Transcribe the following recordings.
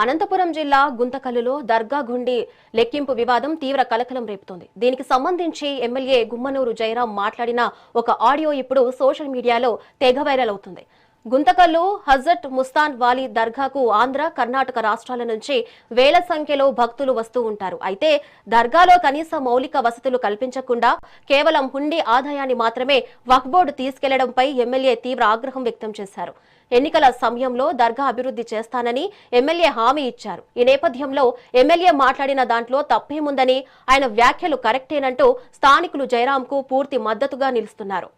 అనంతపురం జిల్లా గుంతకల్లులో దర్గా గుండి లెక్కింపు వివాదం తీవ్ర కలకలం రేపుతోంది. దీనికి సంబంధించి ఎమ్మెల్యే గుమ్మనూరు జయరాం మాట్లాడిన ఒక ఆడియో ఇప్పుడు సోషల్ మీడియాలో తెగ వైరల్ అవుతుంది. గుంతకల్లు హజరత్ ముస్తాన్ వాలీ దర్గాకు ఆంధ్ర, కర్ణాటక రాష్ట్రాల నుంచి వేల సంఖ్యలో భక్తులు వస్తూ ఉంటారు. అయితే దర్గాలో కనీస మౌలిక వసతులు కల్పించకుండా కేవలం హుండీ ఆదాయాన్ని మాత్రమే వక్ఫ్ బోర్డు తీసుకెళ్లడంపై ఎమ్మెల్యే తీవ్ర ఆగ్రహం వ్యక్తం చేశారు. ఎన్నికల సమయంలో దర్గా అభివృద్ధి చేస్తానని ఎమ్మెల్యే హామీ ఇచ్చారు. ఈ నేపథ్యంలో ఎమ్మెల్యే మాట్లాడిన దాంట్లో తప్పేముందని, ఆయన వ్యాఖ్యలు కరెక్టేనంటూ స్థానికులు జయరాంకు పూర్తి మద్దతుగా నిలుస్తున్నారు.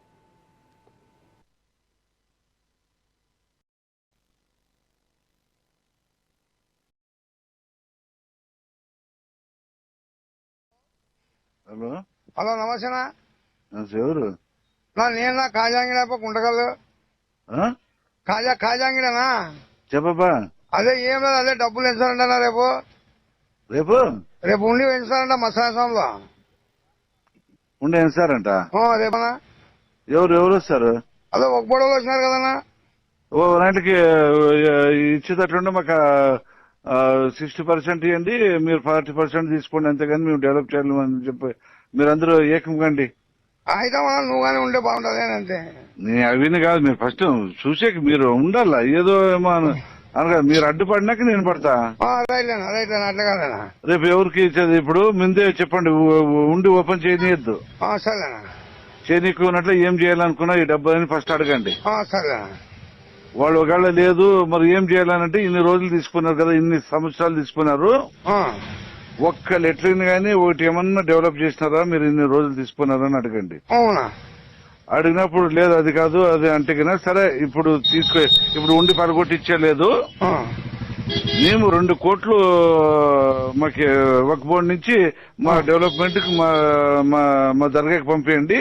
హలో హలో నమస్తేనా ఎవరు నేను కాజాంగిడ గుంటకల్లు కాజాంగిడనా చెప్పబ్బా. అదే ఏం లేదు, అదే డబ్బులు పెంచాలంటనా రేపు రేపు రేపు ఉండి పెంచుతారంట మత్స్యాశ్రమంలో ఉండే ఎంచారంట. రేపనా ఎవరు ఎవరు వస్తారు? అదే ఒక పొడవులు వచ్చినారు కదన్నా. ఓ నైట్కి ఇచ్చేటట్లుండే మాకు 60% ఇవ్వండి, మీరు 40% తీసుకోండి, అంతేగాని మేము డెవలప్ చేయాలని చెప్పి మీరందరూ ఏకం కండి. అయితే మనం నువ్వు కానీ ఉంటే బాగుంటది అంతే. అవిని కాదు, మీరు ఫస్ట్ చూసేకి మీరు ఉండాలా. ఏదో ఏమో అనగా మీరు అడ్డుపడినాక నేను పడతా. రైట్లేనా రైట్లేనా అట్లా కాదేనా. రేపు ఎవరికి ఇచ్చేది? ఇప్పుడు ముందే చెప్పండి, ఉండి ఓపెన్ చేయనియద్దు. సరేనా. చేయనీకున్నట్లు ఏం చేయాలనుకున్నా ఈ డబ్బులని ఫస్ట్ అడగండి. సరేనా. వాళ్ళు ఒకవేళ లేదు మరి ఏం చేయాలనంటే ఇన్ని రోజులు తీసుకున్నారు కదా, ఇన్ని సంవత్సరాలు తీసుకున్నారు, ఒక్క లెటర్ని గానీ ఒకటి ఏమన్నా డెవలప్ చేసినారా, మీరు ఇన్ని రోజులు తీసుకున్నారా అని అడగండి. అవునా. అడిగినప్పుడు లేదు అది కాదు అది అంటే కన్నా సరే ఇప్పుడు ఇప్పుడు ఉండి పరగొట్టించలేదు, మేము 2 కోట్లు మాకు వక్ఫ్ బోర్డు నుంచి మా డెవలప్మెంట్ కి మా దర్గాకి పంపించండి,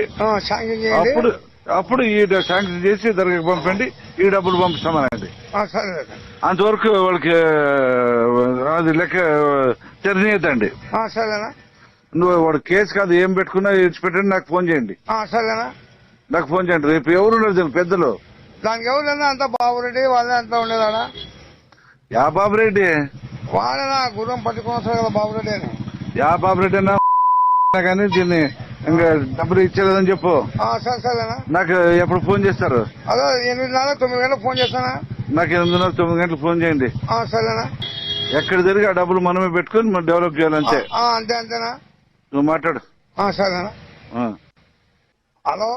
అప్పుడు ఈ శాంక్షన్ చేసి దర్గాకి పంపండి, ఈ డబ్బులు పంపిస్తామనండి. అంతవరకు వాళ్ళకి అది లెక్క తెరనీయద్దండి. నువ్వు వాడు కేసు కాదు ఏం పెట్టుకున్నా ఇచ్చిపెట్టండి, నాకు ఫోన్ చేయండి. నాకు ఫోన్ చేయండి. రేపు ఎవరున్నారు పెద్దలు? దానికి ఎవరు అంత బాబురెడ్డి వాళ్ళే అంతా ఉండేదాడా. యా బాబురెడ్డి? వాళ్ళేనా గుర్రం పట్టుకుని వస్తారు కదా బాబురెడ్డి అని. యా బాబురెడ్డి అన్నా కానీ దీన్ని ఇంకా డబ్బులు ఇచ్చేదని చెప్పు. సరేనా. నాకు ఎప్పుడు ఫోన్ చేస్తారు? అదే 8:30 9 గంటలకు ఫోన్ చేస్తానా. నాకు 8:30 9 గంటలకు ఫోన్ చేయండి. సరేనా. ఎక్కడ జరిగి ఆ డబ్బులు మనమే పెట్టుకుని మనం డెవలప్ చేయాలంటే. అంతే అంతేనా. నువ్వు మాట్లాడు. సరేనా. హలో.